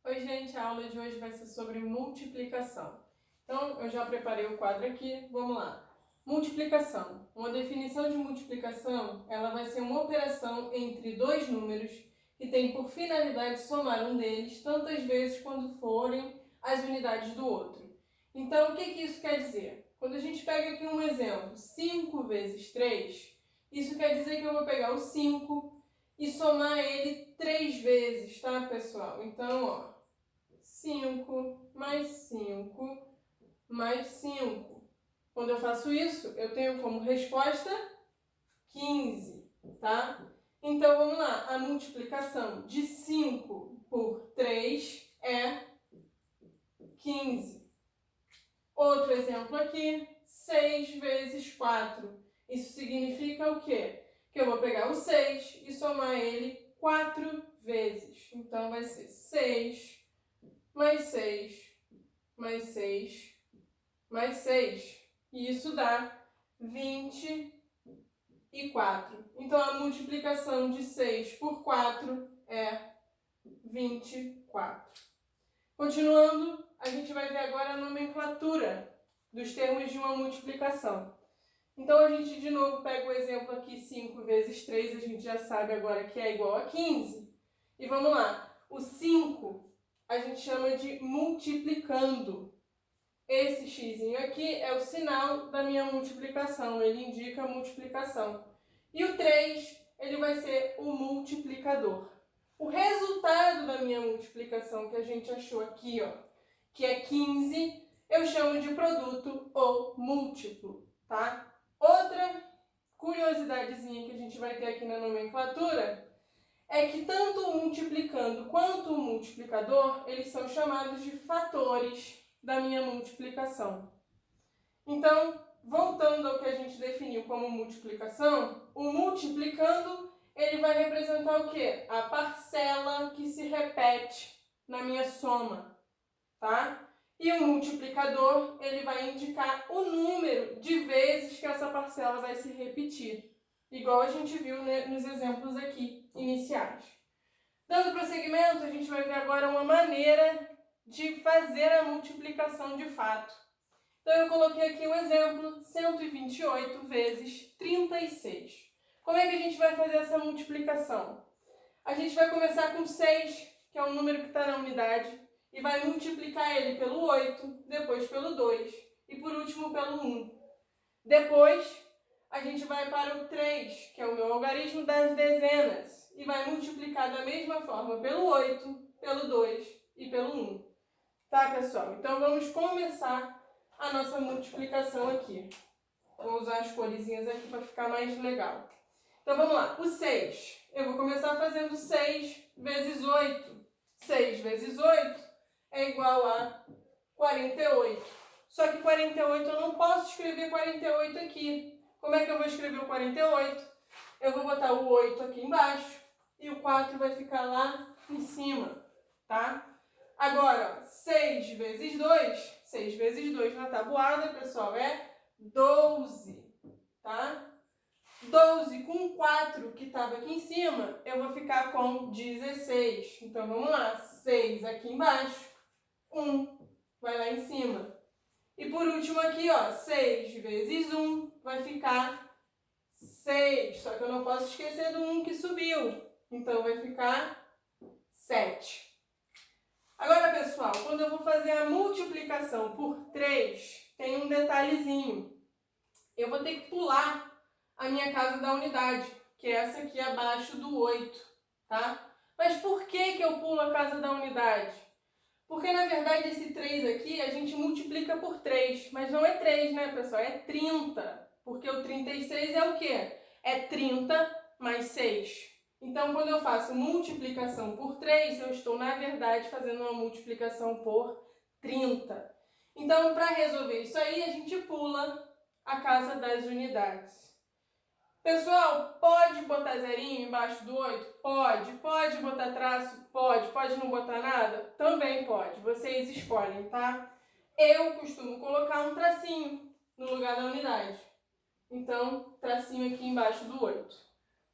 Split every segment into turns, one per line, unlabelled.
Oi, gente, a aula de hoje vai ser sobre multiplicação. Então, eu já preparei o quadro aqui, vamos lá. Multiplicação. Uma definição de multiplicação, ela vai ser uma operação entre dois números que tem por finalidade somar um deles tantas vezes quando forem as unidades do outro. Então, o que isso quer dizer? Quando a gente pega aqui um exemplo, 5 vezes 3, isso quer dizer que eu vou pegar o 5 e somar ele 3 vezes, tá, pessoal? Então, ó, 5 mais 5 mais 5. Quando eu faço isso, eu tenho como resposta 15, tá? Então, vamos lá. A multiplicação de 5 por 3 é 15. Outro exemplo aqui, 6 vezes 4. Isso significa o quê? Que eu vou pegar o 6 e somar ele 4 vezes. Então, vai ser 6 mais 6 mais 6 mais 6. E isso dá 24. Então, a multiplicação de 6 por 4 é 24. Continuando, a gente vai ver agora a nomenclatura dos termos de uma multiplicação. Então, a gente de novo pega o exemplo aqui, 5 vezes 3, a gente já sabe agora que é igual a 15. E vamos lá, o 5 a gente chama de multiplicando. Esse xizinho aqui é o sinal da minha multiplicação, ele indica a multiplicação. E o 3, ele vai ser o multiplicador. O resultado da minha multiplicação que a gente achou aqui, ó, que é 15, eu chamo de produto ou múltiplo, tá? Outra curiosidadezinha que a gente vai ter aqui na nomenclatura é que tanto o multiplicando quanto o multiplicador, eles são chamados de fatores da minha multiplicação. Então, voltando ao que a gente definiu como multiplicação, o multiplicando, ele vai representar o quê? A parcela que se repete na minha soma, tá? E o multiplicador, ele vai indicar o número de vezes que essa parcela vai se repetir, igual a gente viu, né, nos exemplos aqui iniciais. Dando prosseguimento, a gente vai ver agora uma maneira de fazer a multiplicação de fato. Então, eu coloquei aqui o exemplo 128 vezes 36. Como é que a gente vai fazer essa multiplicação? A gente vai começar com 6, que é o número que está na unidade, e vai multiplicar ele pelo 8, depois pelo 2 e por último pelo 1. Depois, a gente vai para o 3, que é o meu algarismo das dezenas, e vai multiplicar da mesma forma pelo 8, pelo 2 e pelo 1. Tá, pessoal? Então, vamos começar a nossa multiplicação aqui. Vou usar as coresinhas aqui para ficar mais legal. Então, vamos lá. O 6. Eu vou começar fazendo 6 vezes 8. 6 vezes 8 é igual a 48. Só que 48 eu não posso escrever 48 aqui. Como é que eu vou escrever o 48? Eu vou botar o 8 aqui embaixo e o 4 vai ficar lá em cima, tá? Agora, 6 vezes 2, 6 vezes 2 na tabuada, pessoal, é 12, tá? 12 com 4 que estava aqui em cima, eu vou ficar com 16. Então, vamos lá, 6 aqui embaixo, 1 vai lá em cima. E por último aqui, ó, 6 vezes 1 vai ficar 6. Só que eu não posso esquecer do 1 que subiu. Então, vai ficar 7. Agora, pessoal, quando eu vou fazer a multiplicação por 3, tem um detalhezinho. Eu vou ter que pular a minha casa da unidade, que é essa aqui abaixo do 8, tá? Mas por que eu pulo a casa da unidade? Porque, na verdade, esse 3 aqui a gente multiplica por 3, mas não é 3, né, pessoal? É 30, porque o 36 é o quê? É 30 mais 6. Então, quando eu faço multiplicação por 3, eu estou, na verdade, fazendo uma multiplicação por 30. Então, para resolver isso aí, a gente pula a casa das unidades. Pessoal, pode botar zerinho embaixo do 8? Pode. Pode botar traço? Pode. Pode não botar nada? Também pode. Vocês escolhem, tá? Eu costumo colocar um tracinho no lugar da unidade. Então, tracinho aqui embaixo do 8,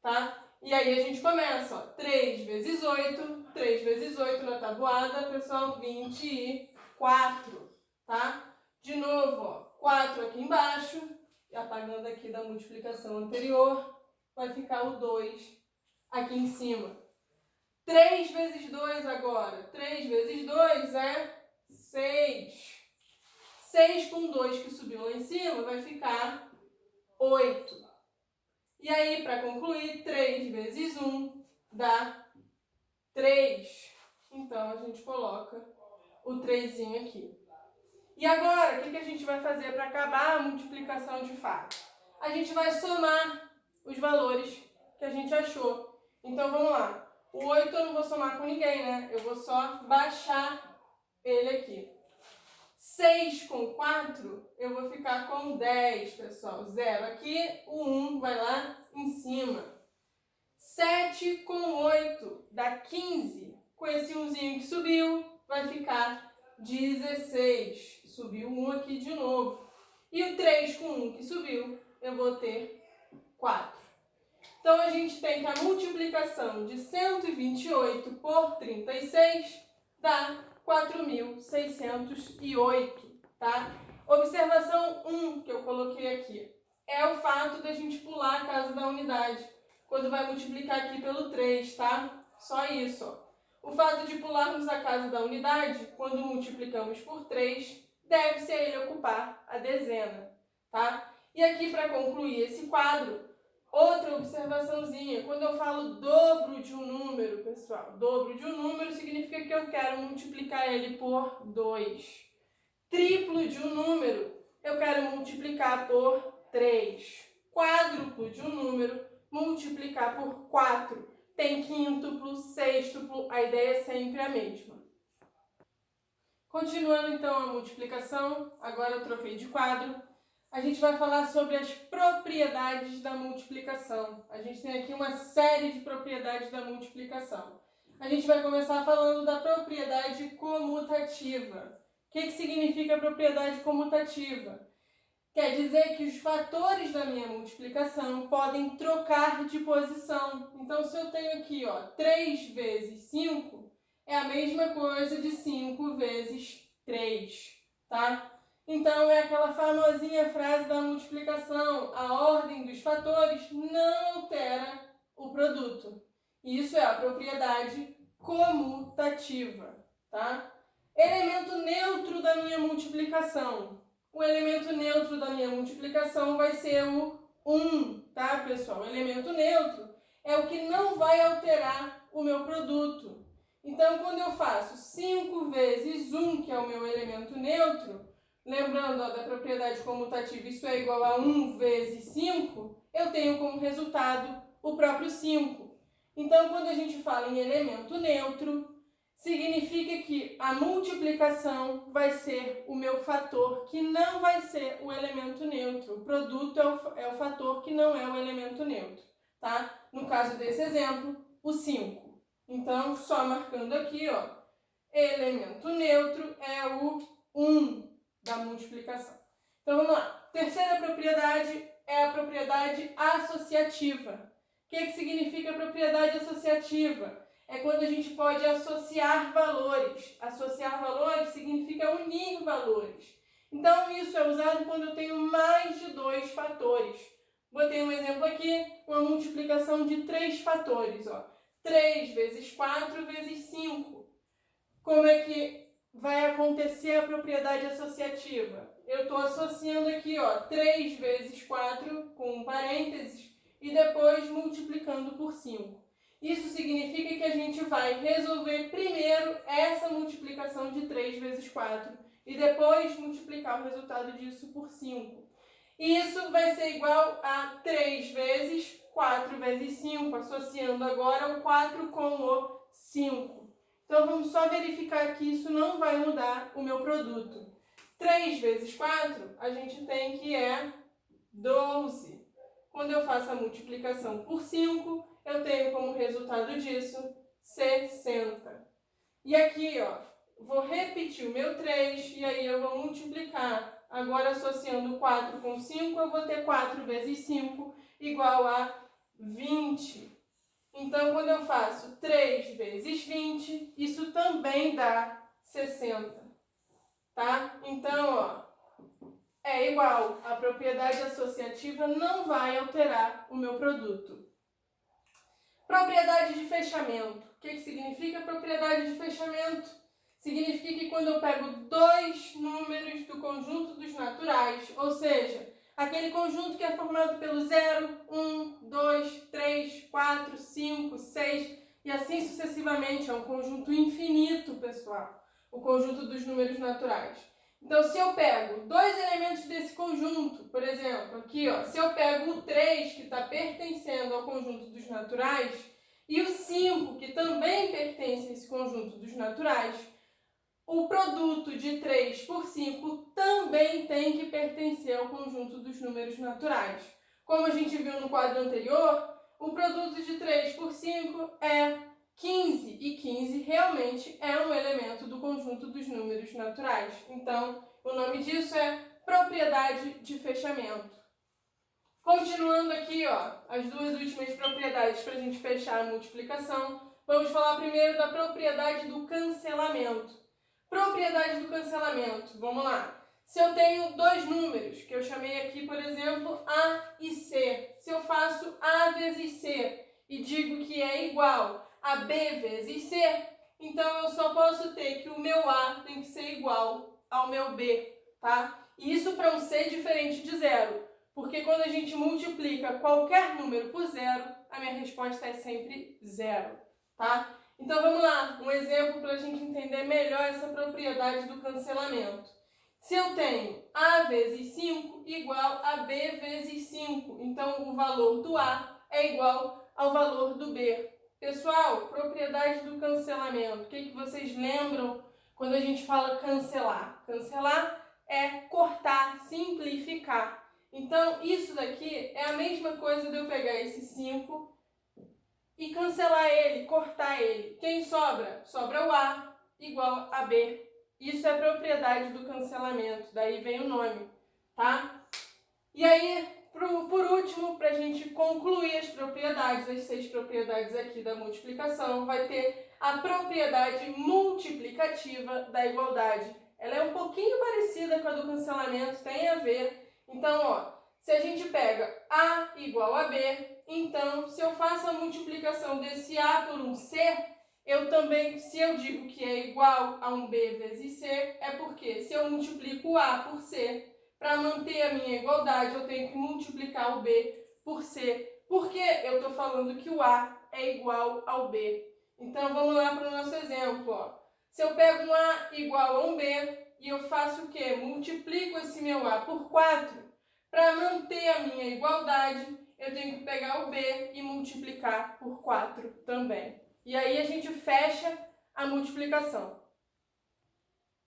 tá? E aí a gente começa, ó. 3 vezes 8 3 vezes 8 na tabuada, pessoal, 24, tá? De novo, ó, 4 aqui embaixo, e apagando aqui da multiplicação anterior, vai ficar o 2 aqui em cima. 3 vezes 2 agora. 3 vezes 2 é 6. 6 com 2 que subiu lá em cima vai ficar 8. E aí, para concluir, 3 vezes 1 dá 3. Então, a gente coloca o 3 aqui. E agora, o que a gente vai fazer para acabar a multiplicação de fato? A gente vai somar os valores que a gente achou. Então, vamos lá. O 8 eu não vou somar com ninguém, né? Eu vou só baixar ele aqui. 6 com 4, eu vou ficar com 10, pessoal. 0 aqui, o 1 vai lá em cima. 7 com 8 dá 15. Com esse 1zinho que subiu, vai ficar 16. Subiu 1 aqui de novo. E o 3 com 1 que subiu, eu vou ter 4. Então, a gente tem que a multiplicação de 128 por 36 dá 4.608, tá? Observação 1 que eu coloquei aqui é o fato da gente pular a casa da unidade quando vai multiplicar aqui pelo 3, tá? Só isso, ó. O fato de pularmos a casa da unidade quando multiplicamos por 3 deve ser ele ocupar a dezena, tá? E aqui, para concluir esse quadro, outra observaçãozinha, quando eu falo dobro de um número, pessoal, dobro de um número significa que eu quero multiplicar ele por 2. Triplo de um número, eu quero multiplicar por 3. Quádruplo de um número, multiplicar por 4. Tem quíntuplo, sextuplo, a ideia é sempre a mesma. Continuando então a multiplicação, agora eu troquei de quadro. A gente vai falar sobre as propriedades da multiplicação. A gente tem aqui uma série de propriedades da multiplicação. A gente vai começar falando da propriedade comutativa. O que significa propriedade comutativa? Quer dizer que os fatores da minha multiplicação podem trocar de posição. Então, se eu tenho aqui, ó, 3 vezes 5, é a mesma coisa de 5 vezes 3, tá? Então, é aquela famosinha frase da multiplicação: a ordem dos fatores não altera o produto. Isso é a propriedade comutativa, tá? Elemento neutro da minha multiplicação. O elemento neutro da minha multiplicação vai ser o 1, tá, pessoal? O elemento neutro é o que não vai alterar o meu produto. Então, quando eu faço 5 vezes 1, que é o meu elemento neutro, lembrando, ó, da propriedade comutativa, isso é igual a 1 vezes 5, eu tenho como resultado o próprio 5. Então, quando a gente fala em elemento neutro, significa que a multiplicação vai ser o meu fator, que não vai ser o elemento neutro. O produto é o fator que não é o elemento neutro, tá? No caso desse exemplo, o 5. Então, só marcando aqui, ó, elemento neutro é o 1 da multiplicação. Então, vamos lá. Terceira propriedade é a propriedade associativa. O que significa propriedade associativa? É quando a gente pode associar valores. Associar valores significa unir valores. Então, isso é usado quando eu tenho mais de 2 fatores. Botei um exemplo aqui, uma multiplicação de 3 fatores. Ó. 3 vezes 4 vezes 5. Como é que vai acontecer a propriedade associativa? Eu estou associando aqui, ó, 3 vezes 4 com um parênteses e depois multiplicando por 5. Isso significa que a gente vai resolver primeiro essa multiplicação de 3 vezes 4 e depois multiplicar o resultado disso por 5. Isso vai ser igual a 3 vezes 4 vezes 5, associando agora o 4 com o 5. Então, vamos só verificar que isso não vai mudar o meu produto. 3 vezes 4, a gente tem que é 12. Quando eu faço a multiplicação por 5, eu tenho como resultado disso 60. E aqui, ó, vou repetir o meu 3 e aí eu vou multiplicar. Agora, associando 4 com 5, eu vou ter 4 vezes 5 igual a 20. Então, quando eu faço 3 vezes 20, isso também dá 60, tá? Então, ó, é igual. A propriedade associativa não vai alterar o meu produto. Propriedade de fechamento. O que significa propriedade de fechamento? Significa que quando eu pego dois números do conjunto dos naturais, ou seja, aquele conjunto que é formado pelo 0, 1, 2, 3, 4, 5, 6 e assim sucessivamente, é um conjunto infinito, pessoal, o conjunto dos números naturais. Então, se eu pego dois elementos desse conjunto, por exemplo, aqui, ó, se eu pego o 3, que está pertencendo ao conjunto dos naturais, e o 5, que também pertence a esse conjunto dos naturais, o produto de 3 por 5 também tem que pertencer ao conjunto dos números naturais. Como a gente viu no quadro anterior, o produto de 3 por 5 é 15, e 15 realmente é um elemento do conjunto dos números naturais. Então, o nome disso é propriedade de fechamento. Continuando aqui, ó, as duas últimas propriedades para a gente fechar a multiplicação, vamos falar primeiro da propriedade do cancelamento. Propriedade do cancelamento, vamos lá. Se eu tenho dois números, que eu chamei aqui, por exemplo, A e C, se eu faço A vezes C e digo que é igual a B vezes C, então eu só posso ter que o meu A tem que ser igual ao meu B, tá? E isso para um C diferente de zero, porque quando a gente multiplica qualquer número por zero, a minha resposta é sempre zero, tá? Então vamos lá, um exemplo para a gente entender melhor essa propriedade do cancelamento. Se eu tenho A vezes 5 igual a B vezes 5, então o valor do A é igual ao valor do B. Pessoal, propriedade do cancelamento, o que vocês lembram quando a gente fala cancelar? Cancelar é cortar, simplificar. Então isso daqui é a mesma coisa de eu pegar esse 5 e cancelar ele, cortar ele. Quem sobra? Sobra o A igual a B. Isso é propriedade do cancelamento, daí vem o nome, tá? E aí, por último, para a gente concluir as propriedades, as 6 propriedades aqui da multiplicação, vai ter a propriedade multiplicativa da igualdade. Ela é um pouquinho parecida com a do cancelamento, tem a ver. Então, ó, se a gente pega A igual a B, então, se eu faço a multiplicação desse A por um C, eu também, se eu digo que é igual a um B vezes C, é porque se eu multiplico o A por C, para manter a minha igualdade, eu tenho que multiplicar o B por C, porque eu estou falando que o A é igual ao B. Então, vamos lá para o nosso exemplo. Ó. Se eu pego um A igual a um B e eu faço o quê? Multiplico esse meu A por 4, para manter a minha igualdade, eu tenho que pegar o B e multiplicar por 4 também. E aí a gente fecha a multiplicação.